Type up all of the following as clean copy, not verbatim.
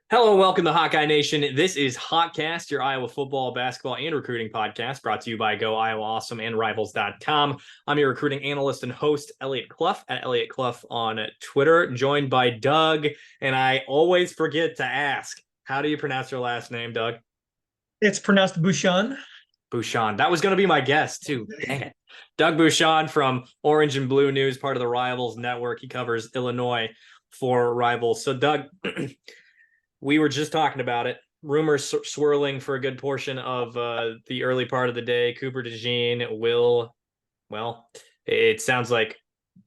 Hello, welcome to Hawkeye Nation. This is Hotcast, your Iowa football, basketball, and recruiting podcast brought to you by Go Iowa Awesome and Rivals.com. I'm your recruiting analyst and host, Eliot Clough, at Eliot Clough on Twitter, joined by Doug. And I always forget to ask, how do you pronounce your last name, Doug? It's pronounced Bucshon. Bucshon. That was going to be my guess, too. Dang it. Doug Bucshon from Orange and Blue News, part of the Rivals Network. He covers Illinois for Rivals. So, Doug, we were just talking about it. Rumors swirling for a good portion of the early part of the day. Cooper DeJean it sounds like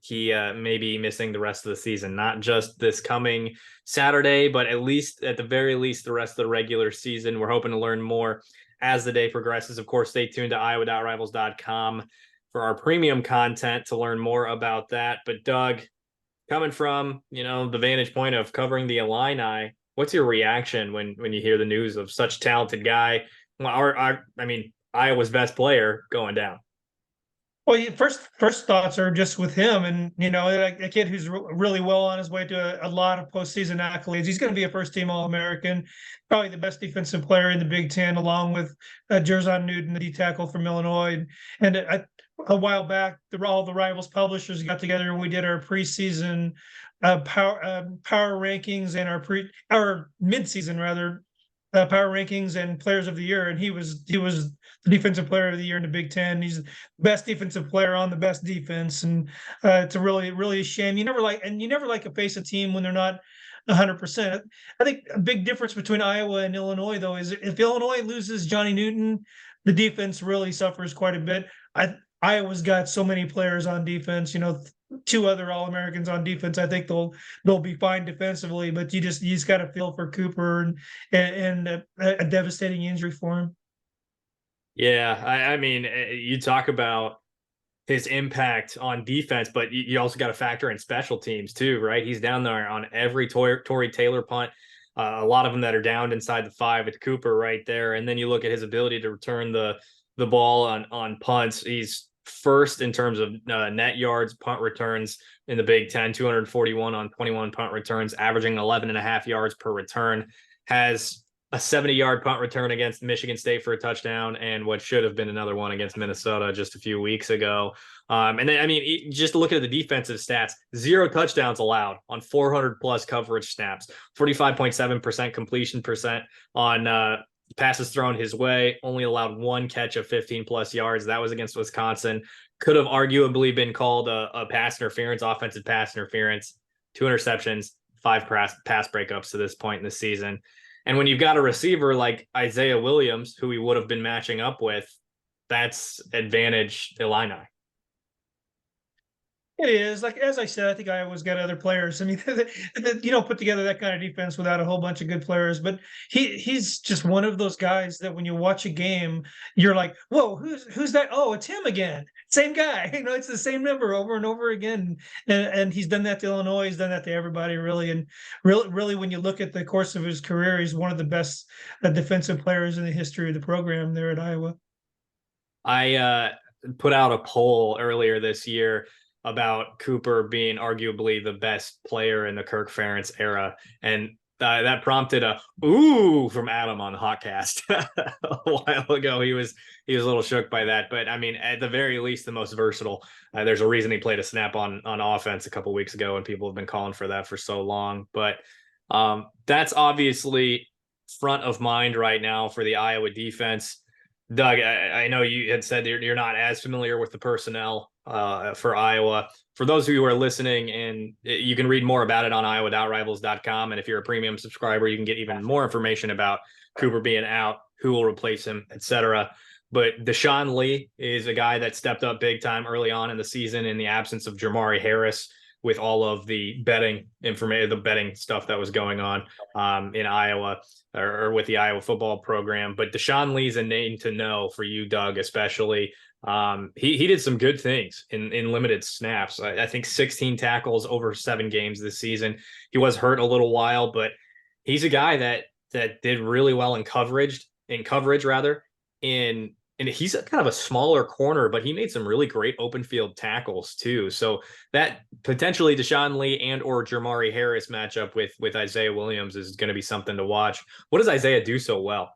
he may be missing the rest of the season, not just this coming Saturday, but at the very least, the rest of the regular season. We're hoping to learn more as the day progresses. Of course, stay tuned to iowa.rivals.com for our premium content to learn more about that. But Doug, coming from, the vantage point of covering the Illini, what's your reaction when you hear the news of such a talented guy? Iowa's best player going down. Well, first thoughts are just with him, and a kid who's really well on his way to a lot of postseason accolades. He's going to be a first-team All-American, probably the best defensive player in the Big Ten, along with Jerzon Newton, the D tackle from Illinois. And a while back, all the Rivals publishers got together and we did our preseason power rankings and our midseason rather power rankings and players of the year, and he was the defensive player of the year in the Big Ten. He's the best defensive player on the best defense, and it's a really a shame. You never like to face a team when they're not 100%. I think a big difference between Iowa and Illinois, though, is if Illinois loses Johnny Newton, the defense really suffers quite a bit. Iowa's got so many players on defense, two other All-Americans on defense. I think they'll be fine defensively, but you just got to feel for Cooper and a devastating injury for him. Yeah, you talk about his impact on defense, but you also got to factor in special teams too, right? He's down there on every Tory Taylor punt. A lot of them that are downed inside the 5 with Cooper right there. And then you look at his ability to return the ball on punts. He's first in terms of net yards, punt returns in the Big Ten, 241 on 21 punt returns, averaging 11.5 yards per return. Has a 70-yard punt return against Michigan State for a touchdown, and what should have been another one against Minnesota just a few weeks ago. And then, just look at the defensive stats: 0 touchdowns allowed on 400+ coverage snaps, 45.7% completion percent on passes thrown his way, only allowed 1 catch of 15+ yards. That was against Wisconsin. Could have arguably been called a pass interference, offensive pass interference. 2 interceptions, 5 pass breakups to this point in the season. And when you've got a receiver like Isaiah Williams, who he would have been matching up with, that's advantage Illini. It is, like, as I said, I think Iowa's got other players. You don't put together that kind of defense without a whole bunch of good players. But he's just one of those guys that when you watch a game, you're like, whoa, who's that? Oh, it's him again. Same guy. It's the same number over and over again. And he's done that to Illinois. He's done that to everybody, really. And really, when you look at the course of his career, he's one of the best defensive players in the history of the program there at Iowa. I put out a poll earlier this year about Cooper being arguably the best player in the Kirk Ferentz era. And that prompted a ooh from Adam on Hotcast a while ago. He was a little shook by that. But at the very least, the most versatile. There's a reason he played a snap on offense a couple weeks ago, and people have been calling for that for so long. But that's obviously front of mind right now for the Iowa defense. Doug, I know you had said you're not as familiar with the personnel for Iowa. For those of you who are listening, and you can read more about it on iowa.rivals.com. And if you're a premium subscriber, you can get even more information about Cooper being out, who will replace him, etc. But Deshaun Lee is a guy that stepped up big time early on in the season in the absence of Jamari Harris, with all of the betting information, the betting stuff that was going on in Iowa or with the Iowa football program. But Deshaun Lee's a name to know for you, Doug, especially. He did some good things in limited snaps. I think 16 tackles over 7 games this season. He was hurt a little while, but he's a guy that did really well in coverage in and he's kind of a smaller corner, but he made some really great open field tackles too. So that potentially Deshaun Lee and or Jermari Harris matchup with Isaiah Williams is going to be something to watch. What does Isaiah do so well?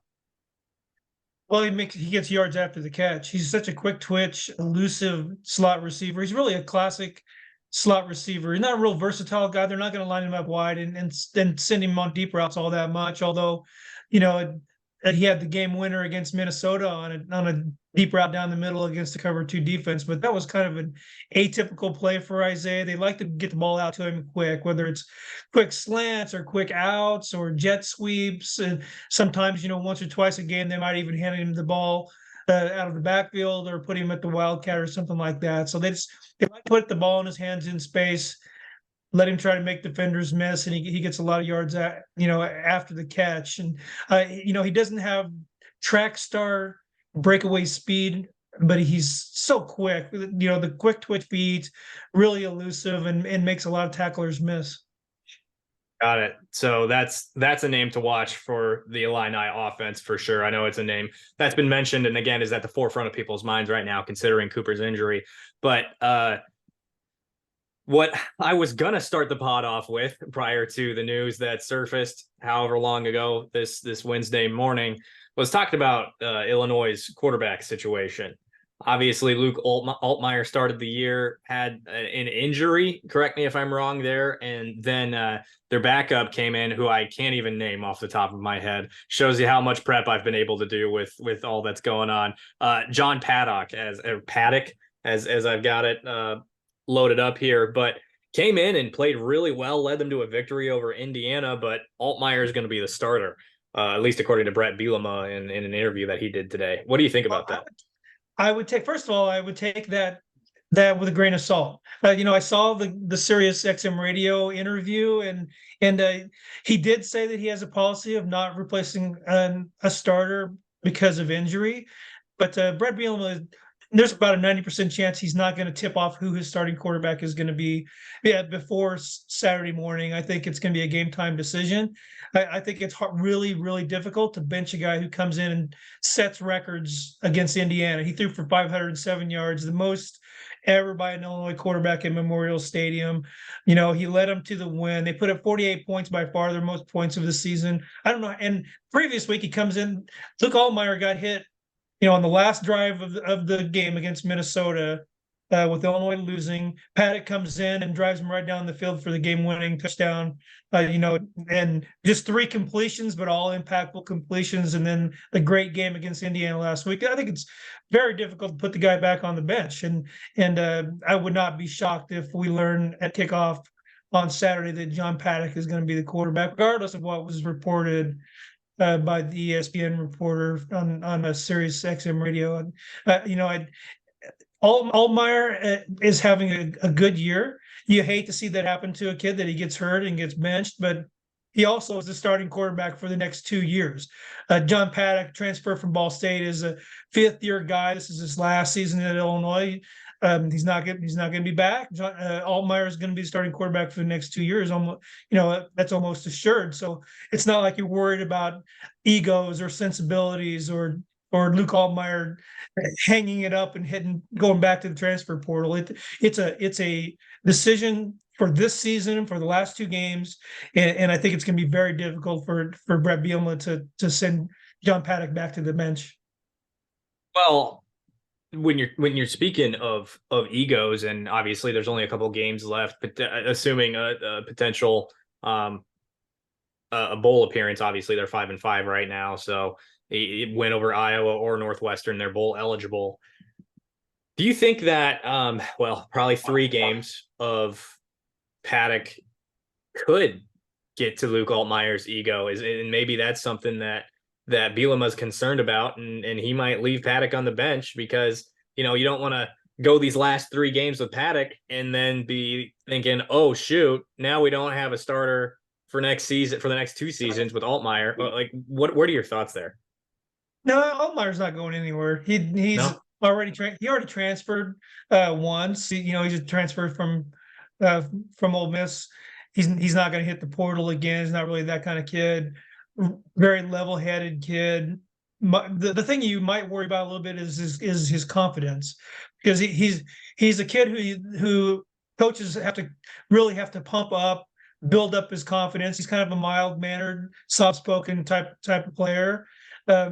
Well, he gets yards after the catch. He's such a quick twitch, elusive slot receiver. He's really a classic slot receiver. He's not a real versatile guy. They're not going to line him up wide and send him on deep routes all that much. Although, you know, he had the game winner against Minnesota on a deep route down the middle against the cover two defense. But that was kind of an atypical play for Isaiah. They like to get the ball out to him quick, whether it's quick slants or quick outs or jet sweeps. And sometimes, once or twice a game, they might even hand him the ball out of the backfield or put him at the wildcat or something like that. So they like to put the ball in his hands in space, let him try to make defenders miss, and he gets a lot of yards after the catch. And he doesn't have track star breakaway speed, but he's so quick. The quick twitch feet, really elusive, and makes a lot of tacklers miss. Got it. So that's a name to watch for the Illini offense for sure. I know it's a name that's been mentioned and again is at the forefront of people's minds right now, considering Cooper's injury. But what I was gonna start the pod off with prior to the news that surfaced however long ago this Wednesday morning was talking about Illinois' quarterback situation. Obviously, Luke Altmaier started the year, had an injury. Correct me if I'm wrong there. And then their backup came in, who I can't even name off the top of my head. Shows you how much prep I've been able to do with all that's going on. John Paddock, as I've got it loaded up here, but came in and played really well, led them to a victory over Indiana. But Altmaier is going to be the starter, at least according to Brett Bielema in an interview that he did today. What do you think about that? I would take that with a grain of salt. I saw the Sirius XM radio interview, and he did say that he has a policy of not replacing a starter because of injury. But Brett Bielema, there's about a 90% chance he's not going to tip off who his starting quarterback is going to be before Saturday morning. I think it's going to be a game time decision. I think it's really, really difficult to bench a guy who comes in and sets records against Indiana. He threw for 507 yards, the most ever by an Illinois quarterback in Memorial Stadium. He led them to the win. They put up 48 points, by far their most points of the season. I don't know. And previous week he comes in, Luke Altmaier got hit on the last drive of the game against Minnesota, with Illinois losing. Paddock comes in and drives him right down the field for the game-winning touchdown. And just 3 completions, but all impactful completions. And then the great game against Indiana last week. I think it's very difficult to put the guy back on the bench. And I would not be shocked if we learn at kickoff on Saturday that John Paddock is going to be the quarterback, regardless of what was reported by the ESPN reporter on a Sirius XM radio. Altmaier is having a good year. You hate to see that happen to a kid, that he gets hurt and gets benched, but he also is the starting quarterback for the next 2 years. John Paddock, transfer from Ball State, is a 5th-year guy. This is his last season at Illinois. He's not going to be back. Altmaier is going to be the starting quarterback for the next 2 years. That's almost assured. So it's not like you're worried about egos or sensibilities or Luke Altmaier hanging it up and going back to the transfer portal. It's a decision for this season, for the last 2 games, and I think it's going to be very difficult for Brett Bielema to send John Paddock back to the bench. Well, when you're speaking of egos, and obviously there's only a couple games left, but assuming a potential a bowl appearance, obviously they're 5-5 right now, so it went over Iowa or Northwestern, they're bowl eligible. Do you think that probably 3 games of Paddock could get to Luke Altmaier's ego, and maybe that's something that Bielema's concerned about, and he might leave Paddock on the bench because, you don't want to go these last 3 games with Paddock and then be thinking, oh, shoot, now we don't have a starter for next season, for the next 2 seasons with Altmaier. Like, what are your thoughts there? No, Altmaier's not going anywhere. He's already transferred once. He's transferred from Ole Miss. He's not going to hit the portal again. He's not really that kind of kid. Very level-headed kid. the thing you might worry about a little bit is his confidence, because he's a kid who coaches really have to pump up, build up his confidence. He's kind of a mild mannered, soft spoken type of player.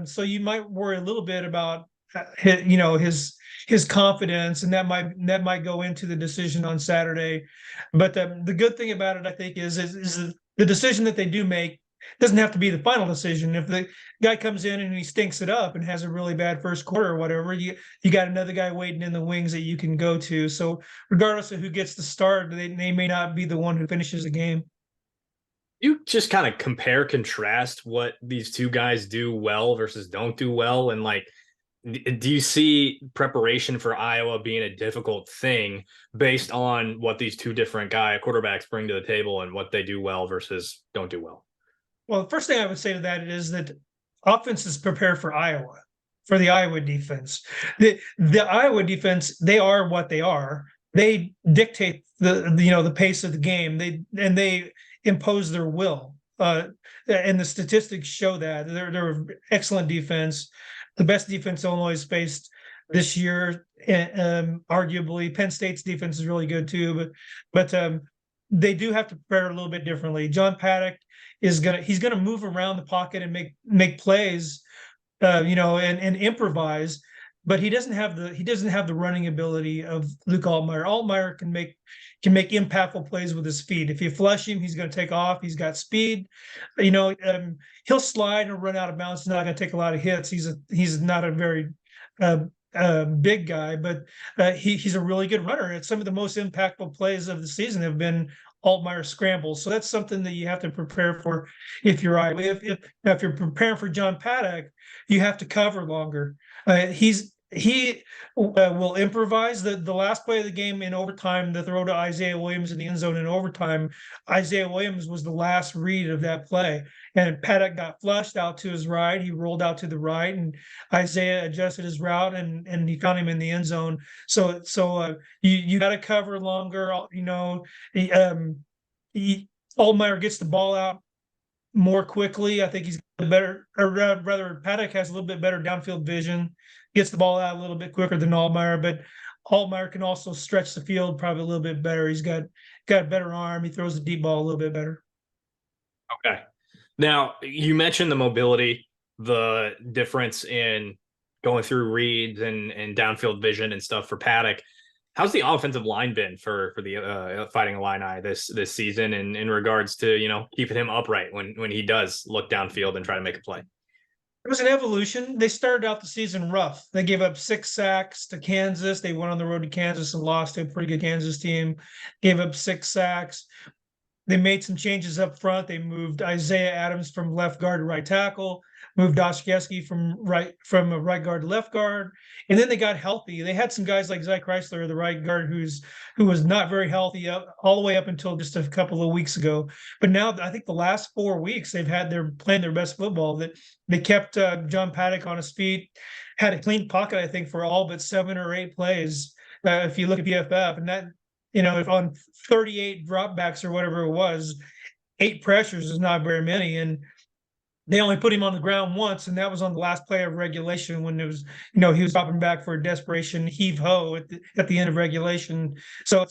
So you might worry a little bit about his confidence, and that might go into the decision on Saturday. But the good thing about it, I think, is the decision that they do make doesn't have to be the final decision. If the guy comes in and he stinks it up and has a really bad first quarter or whatever, you got another guy waiting in the wings that you can go to. So regardless of who gets the start, they may not be the one who finishes the game. You just kind of compare contrast what these two guys do well versus don't do well, and like, do you see preparation for Iowa being a difficult thing based on what these two different quarterbacks bring to the table and what they do well versus don't do well? Well, the first thing I would say to that is that offenses prepare for Iowa, for the Iowa defense. The Iowa defense, they are what they are. They dictate the pace of the game. They impose their will. And the statistics show that they're excellent defense, the best defense Illinois has faced this year. Arguably, Penn State's defense is really good too, but they do have to prepare a little bit differently. John Paddock he's gonna move around the pocket and make plays, and improvise, but he doesn't have the running ability of Luke Altmaier. Altmaier can make impactful plays with his feet. If you flush him, he's going to take off. He's got speed. He'll slide and run out of bounds. He's not going to take a lot of hits. He's not a very big guy, but he's a really good runner. And some of the most impactful plays of the season have been Altmaier scrambles. So that's something that you have to prepare for if you're Iowa. If you're preparing for John Paddock, you have to cover longer. He will improvise. The last play of the game in overtime, the throw to Isaiah Williams in the end zone in overtime, Isaiah Williams was the last read of that play. And Paddock got flushed out to his right. He rolled out to the right, and Isaiah adjusted his route, and he found him in the end zone. So you got to cover longer. Altmaier gets the ball out more quickly. I think he's better, or rather, Paddock has a little bit better downfield vision, gets the ball out a little bit quicker than Altmaier, but Altmaier can also stretch the field probably a little bit better. He's got a better arm. He throws the deep ball a little bit better. Okay. Now, you mentioned the mobility, the difference in going through reads and downfield vision and stuff for Paddock. How's the offensive line been for the Fighting Illini this season in regards to, keeping him upright when he does look downfield and try to make a play? It was an evolution. They started out the season rough. They gave up 6 sacks to Kansas. They went on the road to Kansas and lost to a pretty good Kansas team. Gave up 6 sacks. They made some changes up front. They moved Isaiah Adams from left guard to right tackle, moved Dostoevsky from right guard to left guard, and then they got healthy. They had some guys like Zach Chrysler, the right guard, who was not very healthy all the way up until just a couple of weeks ago. But now I think the last 4 weeks they're playing their best football. That they kept John Paddock on his feet, had a clean pocket, I think, for all but 7 or 8 plays. If you look at PFF, and that, if on 38 dropbacks or whatever it was, 8 pressures is not very many. And they only put him on the ground once, and that was on the last play of regulation when it was, he was dropping back for a desperation heave-ho at the end of regulation. So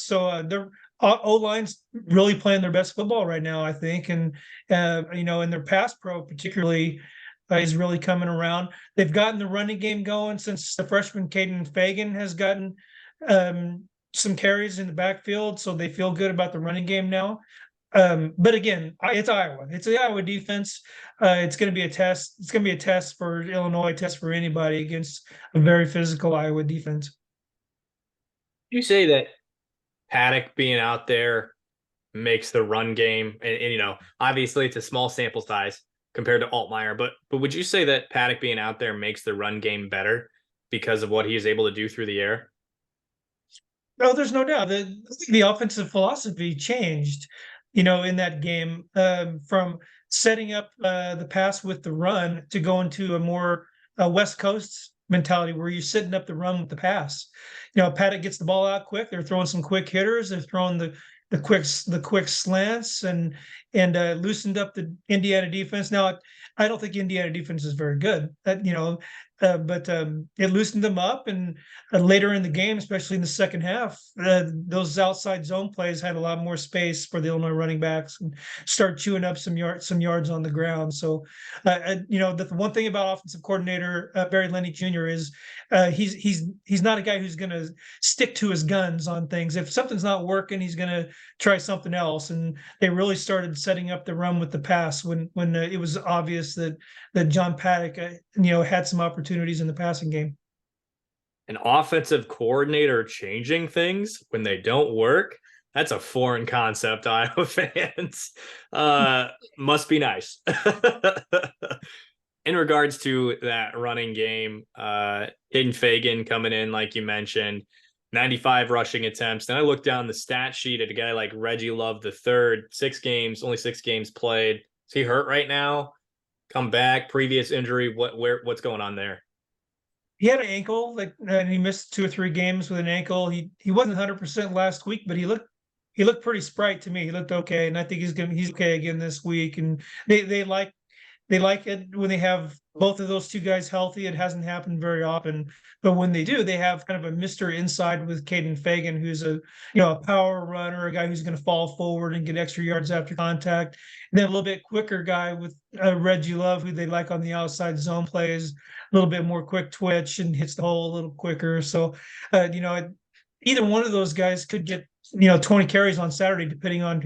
their O-line's really playing their best football right now, I think. And, and their pass pro particularly is really coming around. They've gotten the running game going since the freshman Caden Fagan has gotten some carries in the backfield, so they feel good about the running game now. But again, it's Iowa. It's the Iowa defense. It's going to be a test. It's going to be a test for Illinois, a test for anybody against a very physical Iowa defense. You say that Paddock being out there makes the run game, and obviously it's a small sample size compared to Altmaier, but would you say that Paddock being out there makes the run game better because of what he is able to do through the air? No, there's no doubt that the offensive philosophy changed, in that game, from setting up the pass with the run to going to a more West Coast mentality where you're setting up the run with the pass. Paddock gets the ball out quick. They're throwing some quick hitters. They're throwing the quick slants and loosened up the Indiana defense. Now, I don't think Indiana defense is very good, but it loosened them up. And later in the game, especially in the second half, those outside zone plays had a lot more space for the Illinois running backs and start chewing up some yards on the ground. So, the one thing about offensive coordinator Barry Lenny Jr. is he's not a guy who's going to stick to his guns on things. If something's not working, he's going to try something else. And they really started setting up the run with the pass when it was obvious that John Paddock had some opportunities in the passing game. An offensive coordinator changing things when they don't work. That's a foreign concept, Iowa fans. Must be nice. In regards to that running game, Caden Fagan coming in, like you mentioned, 95 rushing attempts. Then I looked down the stat sheet at a guy like Reggie Love the third, only 6 games played. Is he hurt right now? Come back, previous injury. What's going on there? He had an ankle, and he missed 2 or 3 games with an ankle. He wasn't 100% last week, but he looked pretty sprite to me. He looked okay, and I think he's okay again this week. And they like it when they have both of those two guys healthy. It hasn't happened very often, but when they do, they have kind of a Mr. Inside with Caden Fagan, who's a power runner, a guy who's going to fall forward and get extra yards after contact. And then a little bit quicker guy with Reggie Love, who they like on the outside zone plays, a little bit more quick twitch and hits the hole a little quicker. So, either one of those guys could get 20 carries on Saturday, depending on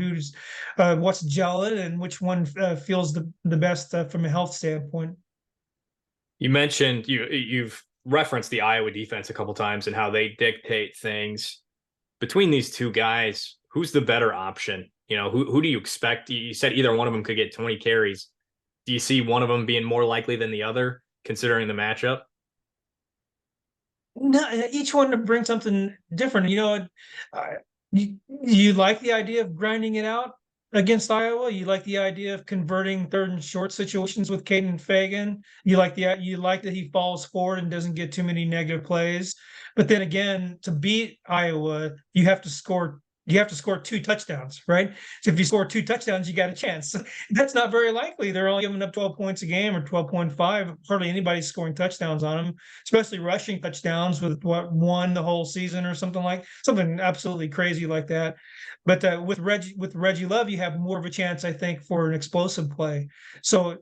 what's gelling and which one feels the best from a health standpoint. You mentioned you've referenced the Iowa defense a couple times and how they dictate things. Between these two guys, who's the better option? Who do you expect? You said either one of them could get 20 carries. Do you see one of them being more likely than the other, considering the matchup? No, each one brings something different. You like the idea of grinding it out against Iowa. You like the idea of converting third and short situations with Caden Fagan. You like that he falls forward and doesn't get too many negative plays. But then again, to beat Iowa, you have to score 2 touchdowns, right? So if you score 2 touchdowns, you got a chance. That's not very likely. They're only giving up 12 points a game or 12.5. Hardly anybody's scoring touchdowns on them, especially rushing touchdowns with one the whole season or something absolutely crazy like that. But with Reggie Love, you have more of a chance, I think, for an explosive play. So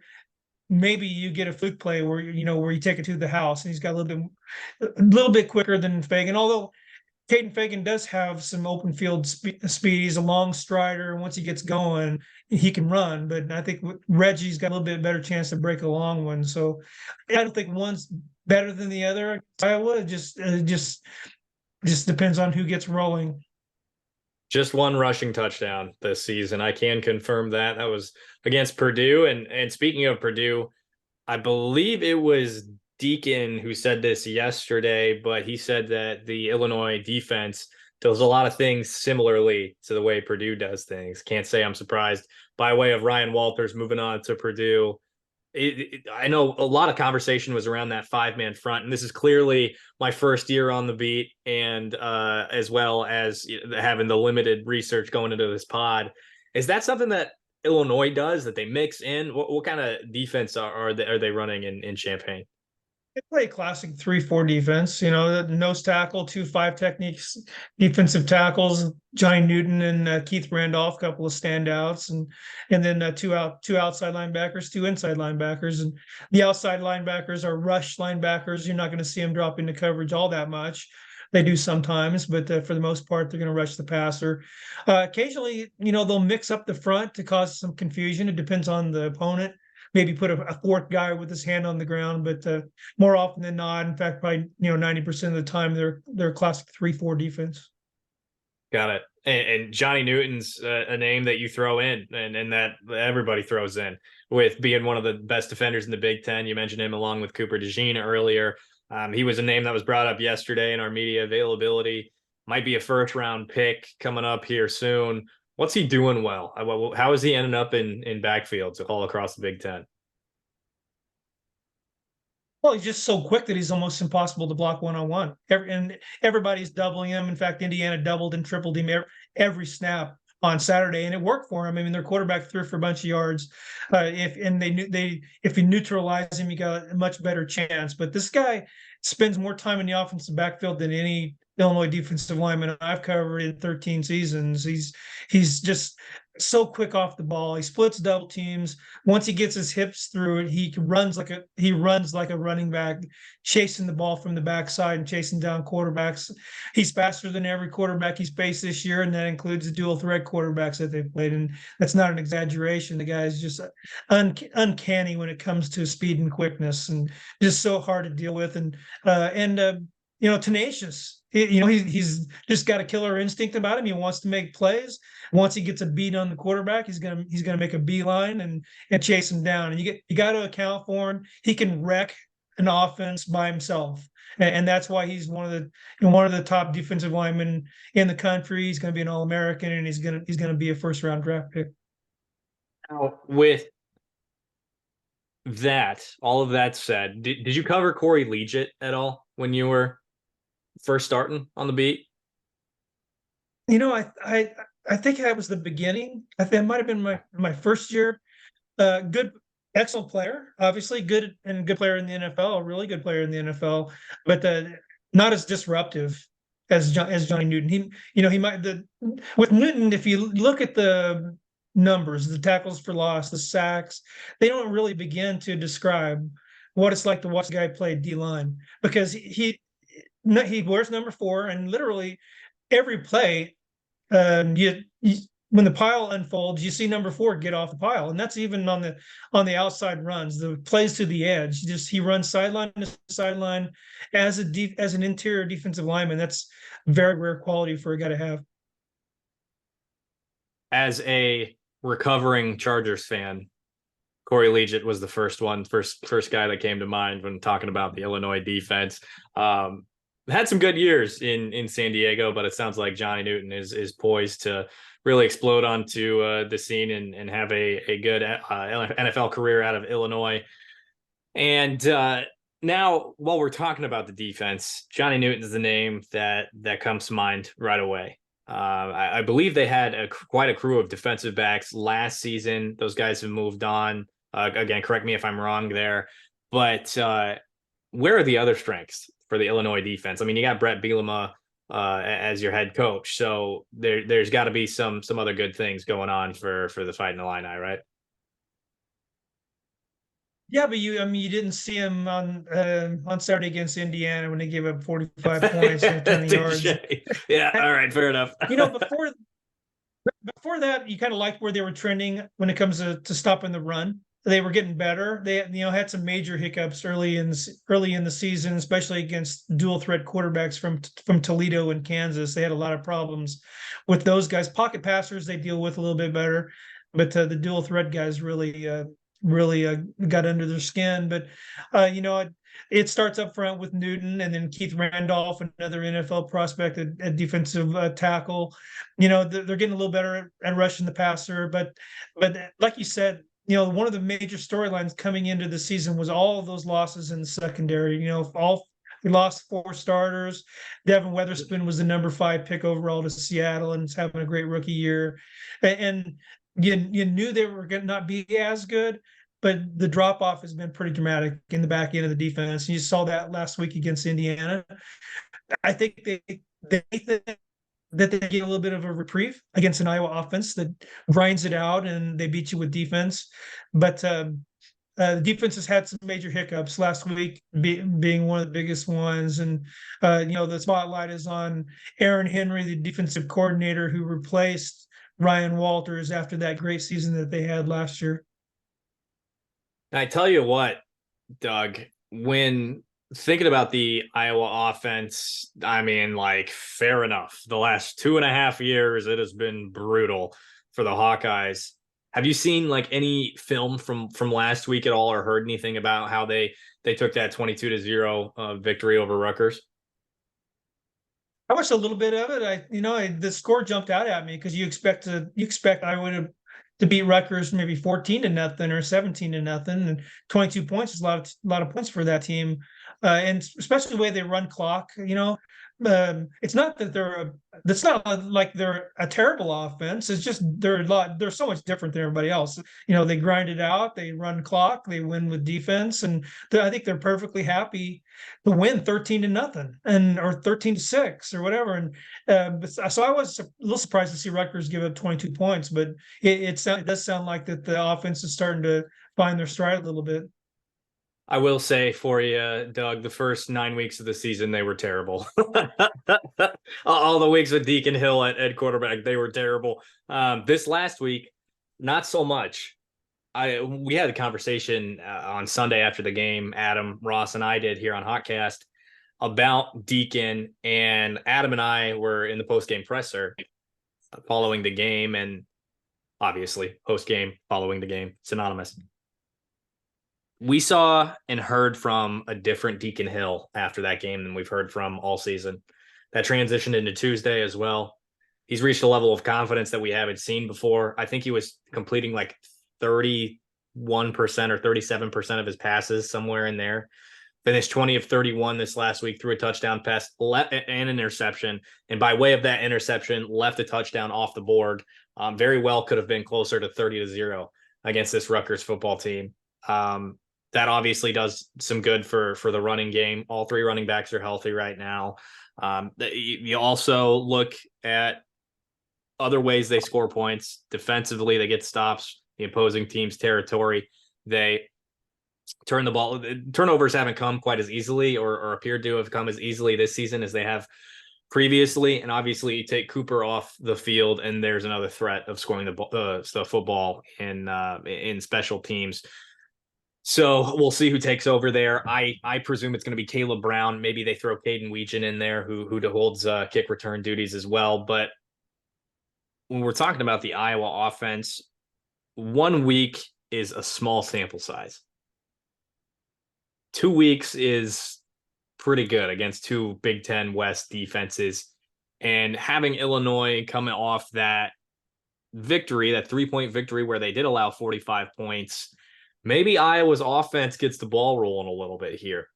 maybe you get a fluke play where you take it to the house, and he's got a little bit quicker than Fagan, although Caden Fagan does have some open field speed. He's a long strider, and once he gets going, he can run. But I think Reggie's got a little bit better chance to break a long one. So I don't think one's better than the other. Iowa just depends on who gets rolling. Just one rushing touchdown this season. I can confirm that. That was against Purdue. And speaking of Purdue, I believe it was Deacon who said this yesterday, but he said that the Illinois defense does a lot of things similarly to the way Purdue does things. Can't say I'm surprised. By way of Ryan Walters moving on to Purdue, I know a lot of conversation was around that 5-man front, and this is clearly my first year on the beat, and as well as having the limited research going into this pod. Is that something that Illinois does, that they mix in? What kind of defense are they running in Champaign? They play classic 3-4 defense, nose tackle, 2-5 techniques, defensive tackles, Johnny Newton and Keith Randolph, couple of standouts, and then two outside linebackers, 2 inside linebackers. And the outside linebackers are rush linebackers. You're not going to see them drop into coverage all that much. They do sometimes, but for the most part, they're going to rush the passer. Occasionally, they'll mix up the front to cause some confusion. It depends on the opponent. Maybe put a fourth guy with his hand on the ground, but more often than not, in fact, probably 90% of the time, they're a classic 3-4 defense. Got it. And Johnny Newton's a name that you throw in, and that everybody throws in, with being one of the best defenders in the Big Ten. You mentioned him along with Cooper DeJean earlier. He was a name that was brought up yesterday in our media availability. Might be a first-round pick coming up here soon. What's he doing well? How is he ending up in backfields all across the Big Ten? Well, he's just so quick that he's almost impossible to block one-on-one. And everybody's doubling him. In fact, Indiana doubled and tripled him every snap on Saturday, and it worked for him. I mean, their quarterback threw for a bunch of yards. If you neutralize him, you got a much better chance. But this guy spends more time in the offensive backfield than any Illinois defensive lineman I've covered in 13 seasons. He's just so quick off the ball. He splits double teams. Once he gets his hips through it, he runs like a running back, chasing the ball from the backside and chasing down quarterbacks. He's faster than every quarterback he's faced this year, and that includes the dual threat quarterbacks that they've played. And that's not an exaggeration. The guy is just uncanny when it comes to speed and quickness, and just so hard to deal with. And tenacious. He's just got a killer instinct about him. He wants to make plays. Once he gets a beat on the quarterback, he's gonna make a beeline and chase him down. And you got to account for him. He can wreck an offense by himself, and that's why he's one of the top defensive linemen in the country. He's going to be an All-American, and he's going to be a first-round draft pick. Now, with that, all of that said, did you cover Corey Eliot at all when you were first starting on the beat? I think that was the beginning. I think it might have been my first year. Good, excellent player, obviously good player in the NFL, a really good player in the NFL, but not as disruptive as Johnny Newton. With Newton, if you look at the numbers, the tackles for loss, the sacks, they don't really begin to describe what it's like to watch a guy play D-line, because he wears number 4, and literally every play, when the pile unfolds, you see number 4 get off the pile, and that's even on the outside runs, the plays to the edge. He runs sideline to sideline as an interior defensive lineman. That's very rare quality for a guy to have. As a recovering Chargers fan, Corey Eliot was the first guy that came to mind when talking about the Illinois defense. Had some good years in San Diego, but it sounds like Johnny Newton is poised to really explode onto the scene and have a good NFL career out of Illinois. And now, while we're talking about the defense, Johnny Newton is the name that comes to mind right away. I believe they had quite a crew of defensive backs last season. Those guys have moved on. Again, correct me if I'm wrong there, but where are the other strengths for the Illinois defense? I mean, you got Brett Bielema as your head coach, so there's got to be some other good things going on for the Fighting Illini, right? Yeah, but you didn't see him on Saturday against Indiana when they gave up 45 points and 20 yards. Yeah, all right, fair enough. Before that, you kind of liked where they were trending when it comes to stopping the run. They were getting better. They had some major hiccups early in the season, especially against dual threat quarterbacks from Toledo and Kansas. They had a lot of problems with those guys. Pocket passers they deal with a little bit better, but the dual threat guys really got under their skin. But it starts up front with Newton, and then Keith Randolph, another NFL prospect at defensive tackle. They're getting a little better at rushing the passer, but like you said, one of the major storylines coming into the season was all of those losses in the secondary. We lost 4 starters. Devin Weatherspoon was the number 5 pick overall to Seattle and is having a great rookie year. And you knew they were going to not be as good, but the drop off has been pretty dramatic in the back end of the defense. You saw that last week against Indiana. I think they think that they get a little bit of a reprieve against an Iowa offense that grinds it out and they beat you with defense. But the defense has had some major hiccups last week, being one of the biggest ones. And, the spotlight is on Aaron Henry, the defensive coordinator who replaced Ryan Walters after that great season that they had last year. I tell you what, Doug, when thinking about the Iowa offense, I mean, fair enough. The last 2.5 years, it has been brutal for the Hawkeyes. Have you seen any film from last week at all, or heard anything about how they took that 22-0 victory over Rutgers? I watched a little bit of it. The score jumped out at me because you expect Iowa to beat Rutgers maybe 14-0 or 17-0, and 22 points is a lot of points for that team. And especially the way they run clock, it's not that it's not like they're a terrible offense. It's just they're so much different than everybody else. They grind it out, they run clock, they win with defense, and I think they're perfectly happy to win 13-0 or 13-6 or whatever. And so I was a little surprised to see Rutgers give up 22 points, but it does sound like that the offense is starting to find their stride a little bit. I will say for you, Doug, the first 9 weeks of the season, they were terrible. All the weeks with Deacon Hill at quarterback, they were terrible. This last week, not so much. We had a conversation on Sunday after the game, Adam, Ross, and I did here on Hotcast about Deacon, and Adam and I were in the post-game presser following the game, and obviously post-game, following the game, synonymous. We saw and heard from a different Deacon Hill after that game than we've heard from all season. That transitioned into Tuesday as well. He's reached a level of confidence that we haven't seen before. I think he was completing like 31% or 37% of his passes, somewhere in there. Finished 20 of 31 this last week, threw a touchdown pass and an interception. And by way of that interception, left a touchdown off the board. Very well could have been closer to 30-0 against this Rutgers football team. That obviously does some good for the running game. All three running backs are healthy right now. You also look at other ways they score points. Defensively, they get stops, the opposing team's territory. They turn the ball. Turnovers haven't come quite as easily or appeared to have come as easily this season as they have previously. And obviously, you take Cooper off the field, and there's another threat of scoring the football in special teams. So we'll see who takes over there. I presume it's going to be Caleb Brown. Maybe they throw Caden Weegan in there, who holds kick return duties as well. But when we're talking about the Iowa offense, 1 week is a small sample size. 2 weeks is pretty good against two Big Ten West defenses. And having Illinois coming off that victory, that 3-point victory where they did allow 45 points, maybe Iowa's offense gets the ball rolling a little bit here.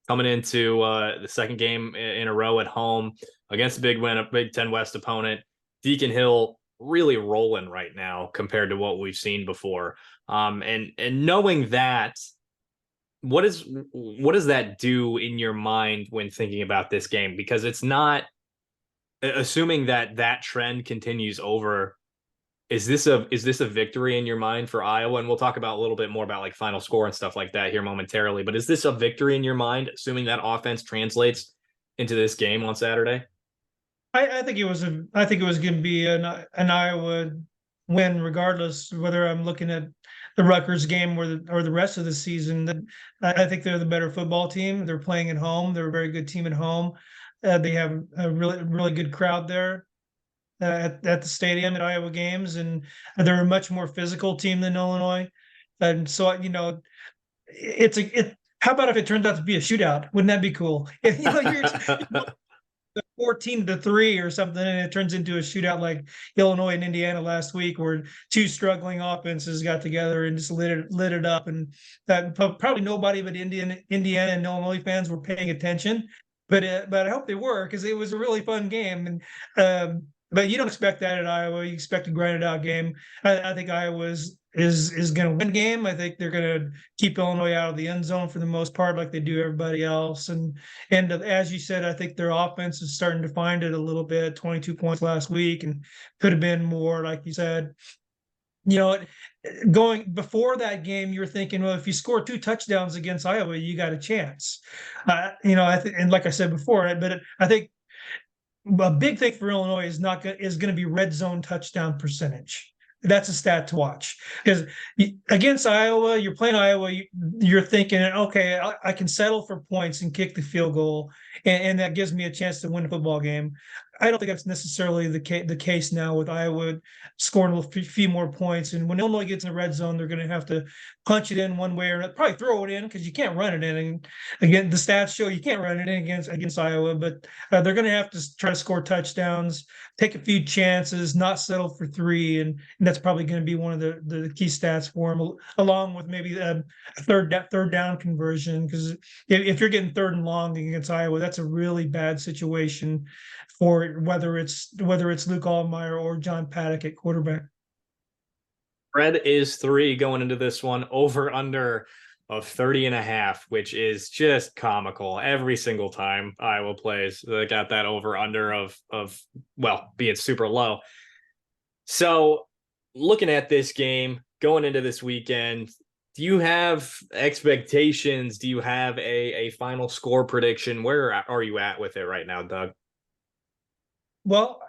Coming into the second game in a row at home against a Big Ten West opponent. Deacon Hill really rolling right now compared to what we've seen before. And knowing that, what does that do in your mind when thinking about this game? Because it's not, assuming that trend continues over, is this a victory in your mind for Iowa? And we'll talk about a little bit more about like final score and stuff like that here momentarily. But is this a victory in your mind, assuming that offense translates into this game on Saturday? I think it was going to be an Iowa win, regardless whether I'm looking at the Rutgers game or the rest of the season. That I think they're the better football team. They're playing at home. They're a very good team at home. They have a really good crowd there. At the stadium at Iowa games, and they're a much more physical team than Illinois. And so, how about if it turns out to be a shootout? Wouldn't that be cool? If, you're 14-3 or something, and it turns into a shootout like Illinois and Indiana last week, where two struggling offenses got together and just lit it up. And that probably nobody but Indiana and Illinois fans were paying attention, but I hope they were, because it was a really fun game. And but you don't expect that at Iowa. You expect a grinded out game. I think Iowa is going to win game. I think they're going to keep Illinois out of the end zone for the most part, like they do everybody else. And as you said, I think their offense is starting to find it a little bit. 22 points last week, and could have been more, like you said. Going before that game, you were thinking, well, if you score 2 touchdowns against Iowa, you got a chance. And like I said before, but I think a big thing for Illinois is going to be red zone touchdown percentage. That's a stat to watch, because against Iowa, you're playing Iowa, you're thinking, okay, I can settle for points and kick the field goal, and that gives me a chance to win a football game. I don't think that's necessarily the case now with Iowa scoring a few more points. And when Illinois gets in the red zone, they're going to have to punch it in one way or another, probably throw it in because you can't run it in. And again, the stats show you can't run it in against Iowa, but they're going to have to try to score touchdowns, take a few chances, not settle for three, and that's probably going to be one of the key stats for them, along with maybe a third down conversion. Because if you're getting third and long against Iowa, that's a really bad situation for whether it's Luke Allmeyer or John Paddock at quarterback. Spread is 3 going into this one, over under of 30.5, which is just comical every single time Iowa plays. They got that over under of being super low. So looking at this game going into this weekend, do you have expectations? Do you have a final score prediction? Where are you at with it right now, Doug? Well,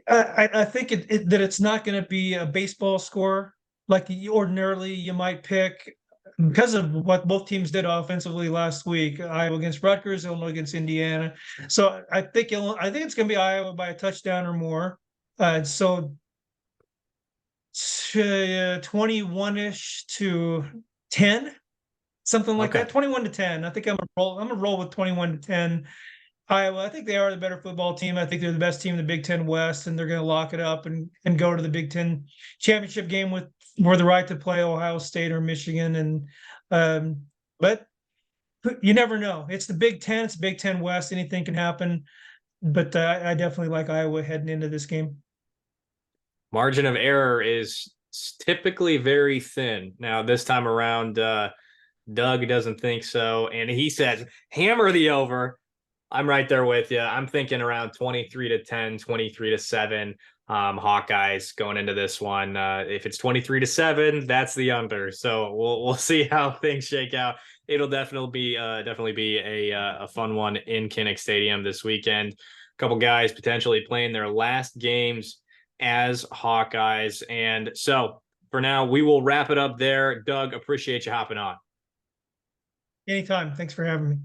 I think that it's not going to be a baseball score like ordinarily you might pick because of what both teams did offensively last week. Iowa against Rutgers, Illinois against Indiana. So I think it's going to be Iowa by a touchdown or more. So 21-ish to 10, something like that. 21-10. I think I'm gonna roll with 21-10. Iowa, I think they are the better football team. I think they're the best team in the Big Ten West, and they're going to lock it up and go to the Big Ten championship game for the right to play Ohio State or Michigan. But you never know. It's the Big Ten. It's Big Ten West. Anything can happen. But I definitely like Iowa heading into this game. Margin of error is typically very thin. Now, this time around, Doug doesn't think so, and he says hammer the over. I'm right there with you. I'm thinking around 23-10, 23-7. Hawkeyes going into this one. If it's 23-7, that's the under. So we'll see how things shake out. It'll definitely be a fun one in Kinnick Stadium this weekend. A couple guys potentially playing their last games as Hawkeyes. And so for now, we will wrap it up there. Doug, appreciate you hopping on. Anytime. Thanks for having me.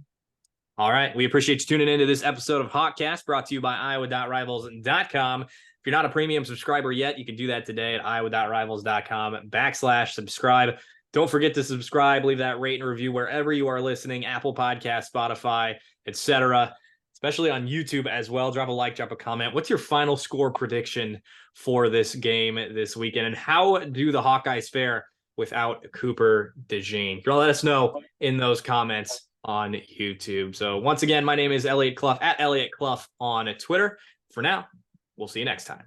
All right. We appreciate you tuning into this episode of Hawkcast, brought to you by iowa.rivals.com. If you're not a premium subscriber yet, you can do that today at iowa.rivals.com/subscribe. Don't forget to subscribe, leave that rate and review wherever you are listening, Apple Podcasts, Spotify, etc., especially on YouTube as well. Drop a like, drop a comment. What's your final score prediction for this game this weekend? And how do the Hawkeyes fare without Cooper DeJean? You're gonna let us know in those comments on YouTube. So once again, my name is Eliot Clough at Eliot Clough on Twitter. For now, we'll see you next time.